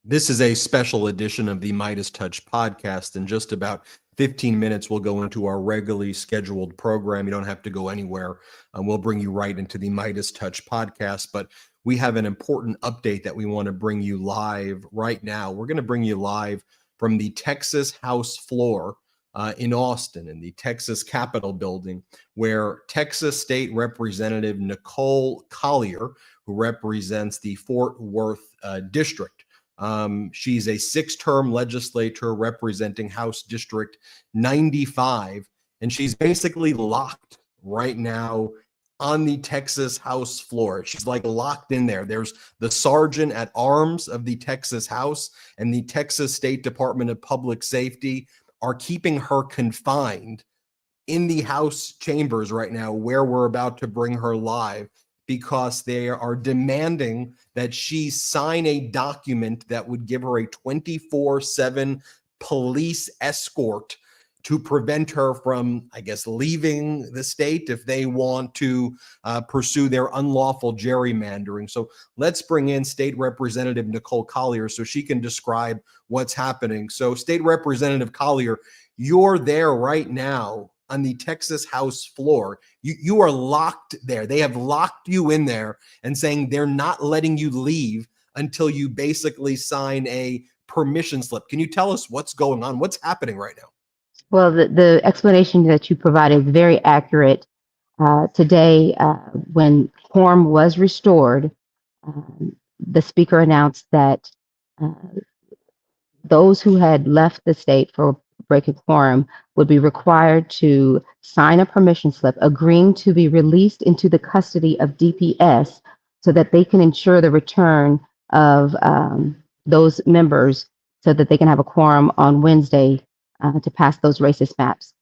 This is a special edition of the MeidasTouch podcast. In just about 15 minutes, we'll go into our regularly scheduled program. You don't have to go anywhere. We'll bring you right into the MeidasTouch podcast. But we have an important update that we want to bring you live right now. We're going to bring you live from the Texas House floor in Austin, in the Texas Capitol building, where Texas State Representative Nicole Collier, who represents the Fort Worth district, she's a six-term legislator representing House District 95, and she's basically locked right now on the Texas House floor. She's like locked in there. There's the sergeant at arms of the Texas House and the Texas State Department of Public Safety are keeping her confined in the House chambers right now, where we're about to bring her live, because they are demanding that she sign a document that would give her a 24/7 police escort to prevent her from, I guess, leaving the state if they want to pursue their unlawful gerrymandering. So let's bring in State Representative Nicole Collier so she can describe what's happening. So State Representative Collier, you're there right now on the Texas House floor. You are locked there. They have locked you in there and saying they're not letting you leave until you basically sign a permission slip. Can you tell us what's going on? What's happening right now? Well, the explanation that you provided is very accurate. Today, when quorum was restored, the speaker announced that uh, those who had left the state for breaking quorum would be required to sign a permission slip agreeing to be released into the custody of DPS so that they can ensure the return of those members so that they can have a quorum on Wednesday to pass those racist maps.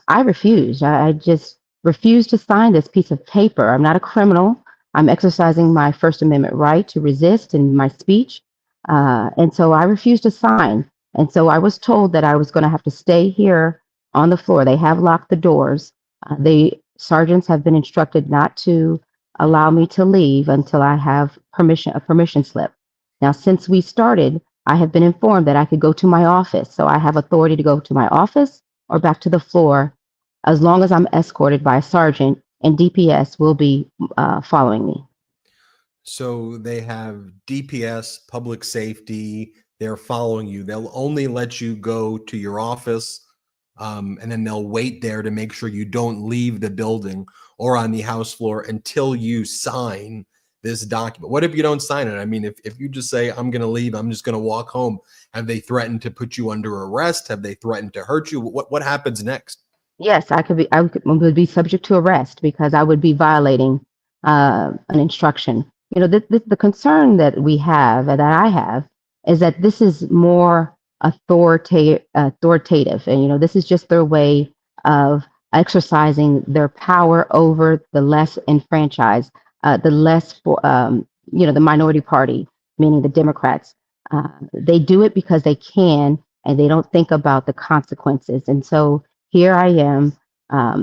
I refused. I just refused to sign this piece of paper. I'm not a criminal. I'm exercising my First Amendment right to resist in my speech. And so I refused to sign. And so I was told that I was going to have to stay here on the floor. They have locked the doors. The sergeants have been instructed not to allow me to leave until I have a permission slip. Now, since we started, I have been informed that I could go to my office. So I have authority to go to my office or back to the floor as long as I'm escorted by a sergeant, and DPS will be following me. So they have DPS, public safety, they're following you. They'll only let you go to your office, and then they'll wait there to make sure you don't leave the building or on the House floor until you sign this document. What if you don't sign it? I mean, if you just say, I'm going to leave, I'm just going to walk home, have they threatened to put you under arrest? Have they threatened to hurt you? What happens next? Yes, would be subject to arrest because I would be violating an instruction. You know, the concern that we have, that I have, is that this is more authoritative, and you know, this is just their way of exercising their power over the less enfranchised, the less, the minority party, meaning the Democrats. They do it because they can, and they don't think about the consequences. And so here I am.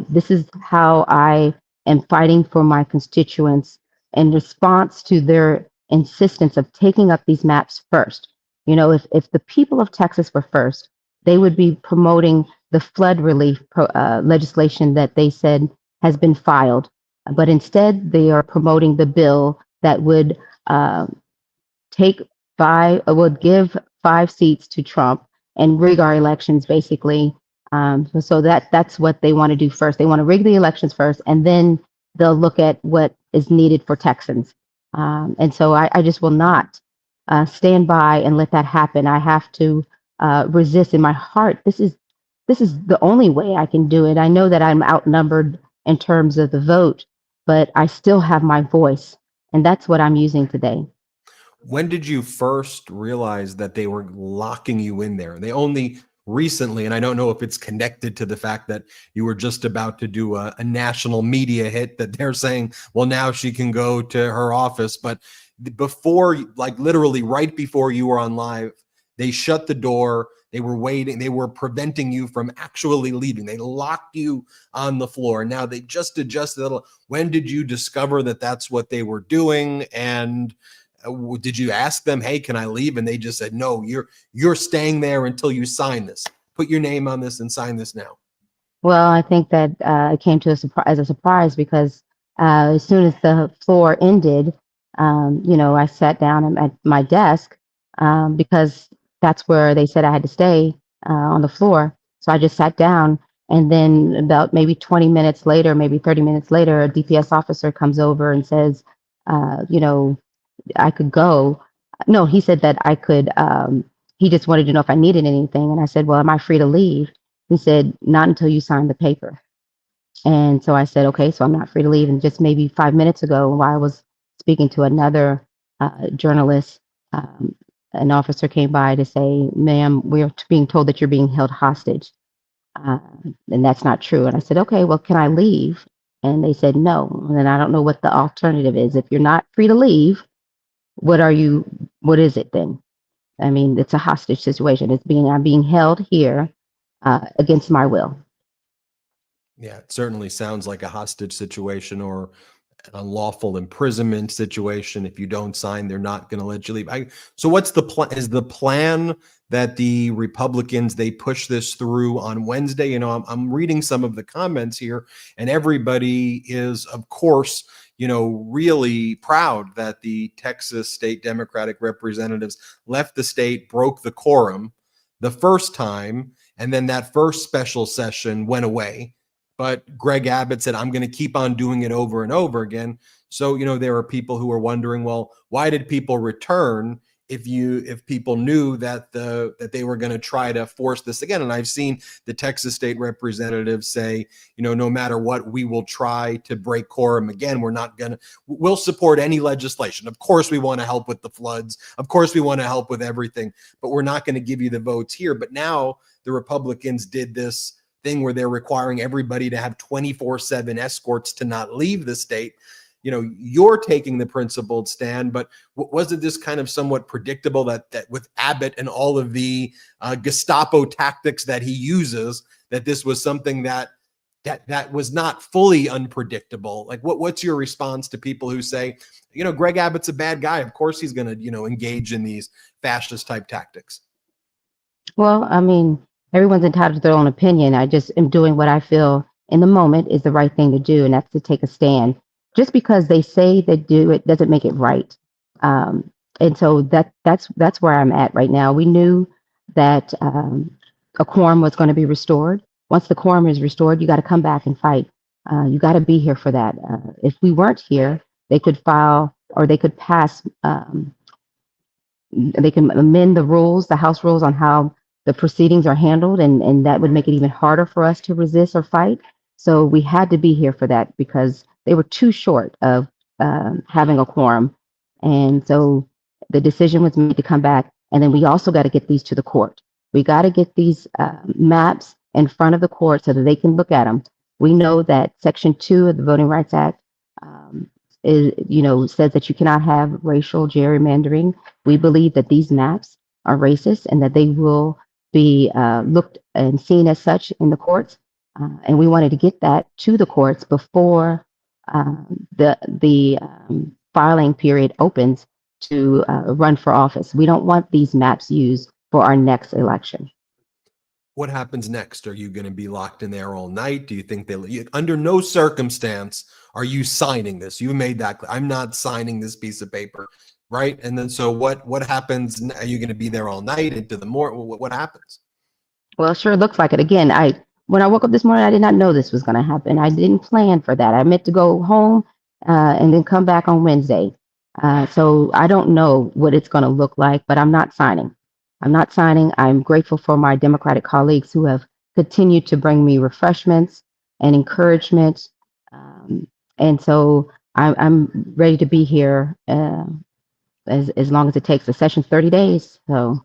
This is how I am fighting for my constituents in response to their insistence of taking up these maps first. You know, if the people of Texas were first, they would be promoting the flood relief legislation that they said has been filed. But instead, they are promoting the bill that would give 5 seats to Trump and rig our elections, basically. So that's what they want to do first. They want to rig the elections first, and then they'll look at what is needed for Texans. And so I just will not stand by and let that happen. I have to resist in my heart. This is the only way I can do it. I know that I'm outnumbered in terms of the vote, but I still have my voice, and that's what I'm using today. When did you first realize that they were locking you in there? They only recently, and I don't know if it's connected to the fact that you were just about to do a national media hit, that they're saying, well, now she can go to her office. But before, like literally right before you were on live, they shut the door. They were waiting. They were preventing you from actually leaving. They locked you on the floor. Now they just adjusted a little. When did you discover that that's what they were doing? And Did you ask them, hey, can I leave? And they just said, no, you're staying there until you sign this. Put your name on this and sign this now. Well, I think that it came to as a surprise because as soon as the floor ended, I sat down at my desk because that's where they said I had to stay on the floor. So I just sat down, and then about maybe 20 minutes later, maybe 30 minutes later, a DPS officer comes over and says, I could go. No, he said that I could. He just wanted to know if I needed anything, and I said, well, am I free to leave? He said, not until you sign the paper. And so I said, okay, so I'm not free to leave. And just maybe 5 minutes ago, while I was speaking to another journalist, an officer came by to say, ma'am, we're being told that you're being held hostage. And that's not true. And I said, okay, well, can I leave? And they said, no. And then I don't know what the alternative is. If you're not free to leave, what is it then? I mean, it's a hostage situation. I'm being held here against my will. Yeah, it certainly sounds like a hostage situation or an unlawful imprisonment situation. If you don't sign, they're not going to let you leave. So what's the plan? Is the plan that the Republicans, they push this through on Wednesday? You know, I'm reading some of the comments here, and everybody is, of course, really proud that the Texas state Democratic representatives left the state, broke the quorum the first time, and then that first special session went away. But Greg Abbott said, I'm going to keep on doing it over and over again. So, there are people who are wondering, well, why did people return if people knew that they were going to try to force this again? And I've seen the Texas state representatives say, no matter what, we will try to break quorum again. We'll support any legislation. Of course, we want to help with the floods. Of course, we want to help with everything, but we're not going to give you the votes here. But now the Republicans did this thing where they're requiring everybody to have 24/7 escorts to not leave the state. You're taking the principled stand, but wasn't this kind of somewhat predictable that with Abbott and all of the Gestapo tactics that he uses, that this was something that was not fully unpredictable? Like, what's your response to people who say, Greg Abbott's a bad guy, of course he's going to, engage in these fascist type tactics? Well, I mean, everyone's entitled to their own opinion. I just am doing what I feel in the moment is the right thing to do, and that's to take a stand. Just because they say they do it doesn't make it right. And so that's where I'm at right now. We knew that a quorum was going to be restored. Once the quorum is restored, you got to come back and fight. You got to be here for that. If we weren't here, they could file or they could pass. They can amend the rules, the House rules on how the proceedings are handled, and that would make it even harder for us to resist or fight. So we had to be here for that because they were too short of having a quorum. And so the decision was made to come back. And then we also got to get these to the court. We got to get these maps in front of the court so that they can look at them. We know that Section 2 of the Voting Rights Act says that you cannot have racial gerrymandering. We believe that these maps are racist and that they will be looked and seen as such in the courts. And we wanted to get that to the courts before the filing period opens to run for office. We don't want these maps used for our next election. What happens next? Are you going to be locked in there all night? Do you think under no circumstance are you signing this? You made that clear. I'm not signing this piece of paper, right? And then so what happens? Are you going to be there all night into the morning? What happens? Well, it sure looks like it. Again, when I woke up this morning, I did not know this was going to happen. I didn't plan for that. I meant to go home and then come back on Wednesday. So I don't know what it's going to look like, but I'm not signing. I'm grateful for my Democratic colleagues who have continued to bring me refreshments and encouragement. And so I'm ready to be here as long as it takes. The session's 30 days. So.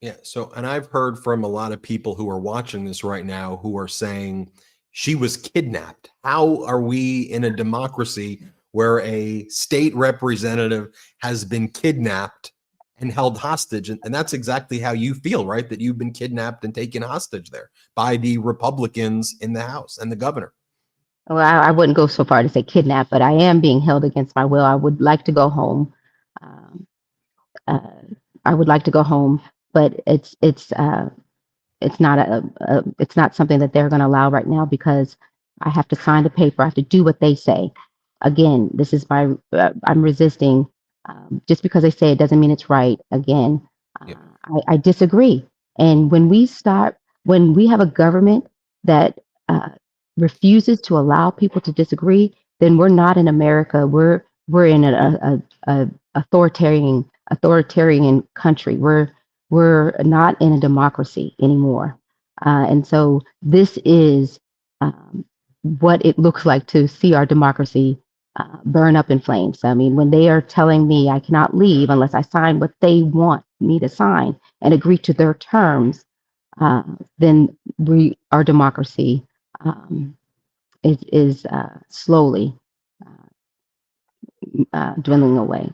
Yeah. So, and I've heard from a lot of people who are watching this right now who are saying she was kidnapped. How are we in a democracy where a state representative has been kidnapped and held hostage? And that's exactly how you feel, right? That you've been kidnapped and taken hostage there by the Republicans in the House and the governor. Well, I wouldn't go so far to say kidnapped, but I am being held against my will. I would like to go home. uh, I would like to go home, but it's not it's not something that they're going to allow right now because I have to sign the paper. I have to do what they say. Again, this is my I'm resisting. Just because they say it doesn't mean it's right. Again, Yep. I disagree. And when we have a government that uh, refuses to allow people to disagree, then we're not in America. We're in a authoritarian country. We're not in a democracy anymore. And so this is what it looks like to see our democracy burn up in flames. I mean, when they are telling me I cannot leave unless I sign what they want me to sign and agree to their terms, then our democracy is slowly dwindling away.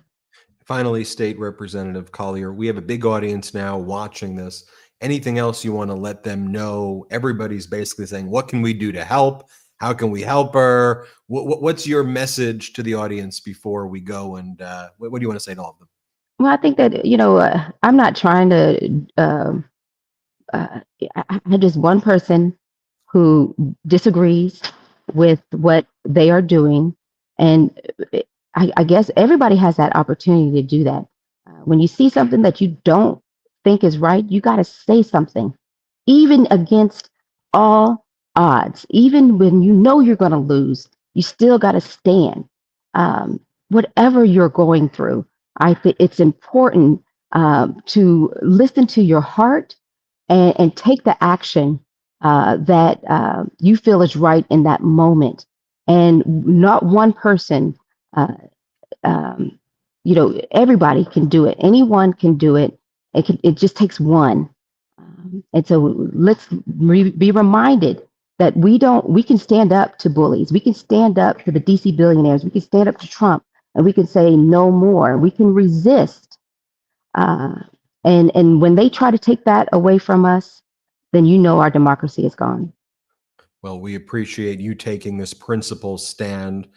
Finally, State Representative Collier, we have a big audience now watching this. Anything else you want to let them know? Everybody's basically saying, what can we do to help? How can we help her? What's your message to the audience before we go? And what do you want to say to all of them? Well, I think that, I'm not trying to, I'm just one person who disagrees with what they are doing. And I guess everybody has that opportunity to do that. When you see something that you don't think is right, you got to say something, even against all odds, even when you know you're going to lose, you still got to stand. Whatever you're going through, I think it's important to listen to your heart and take the action that you feel is right in that moment. And not one person, um, everybody can do it. Anyone can do it. It just takes one. And so let's be reminded that we can stand up to bullies. We can stand up to the DC billionaires. We can stand up to Trump and we can say no more. We can resist. And when they try to take that away from us, then our democracy is gone. Well, we appreciate you taking this principle stand.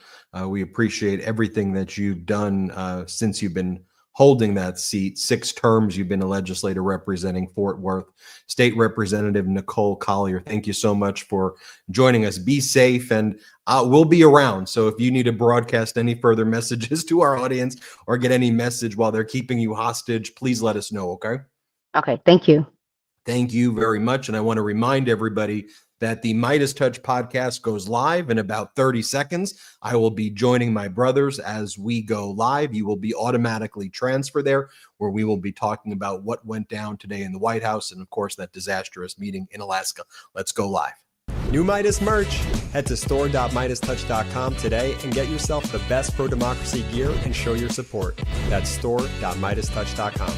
We appreciate everything that you've done since you've been holding that seat. 6 terms you've been a legislator representing Fort Worth. State Representative Nicole Collier, thank you so much for joining us. Be safe, and we'll be around. So if you need to broadcast any further messages to our audience or get any message while they're keeping you hostage, please let us know, okay? Okay, thank you. Thank you very much. And I want to remind everybody that the MeidasTouch podcast goes live in about 30 seconds. I will be joining my brothers as we go live. You will be automatically transferred there, where we will be talking about what went down today in the White House and, of course, that disastrous meeting in Alaska. Let's go live. New Meidas merch. Head to store.meidastouch.com today and get yourself the best pro-democracy gear and show your support. That's store.meidastouch.com.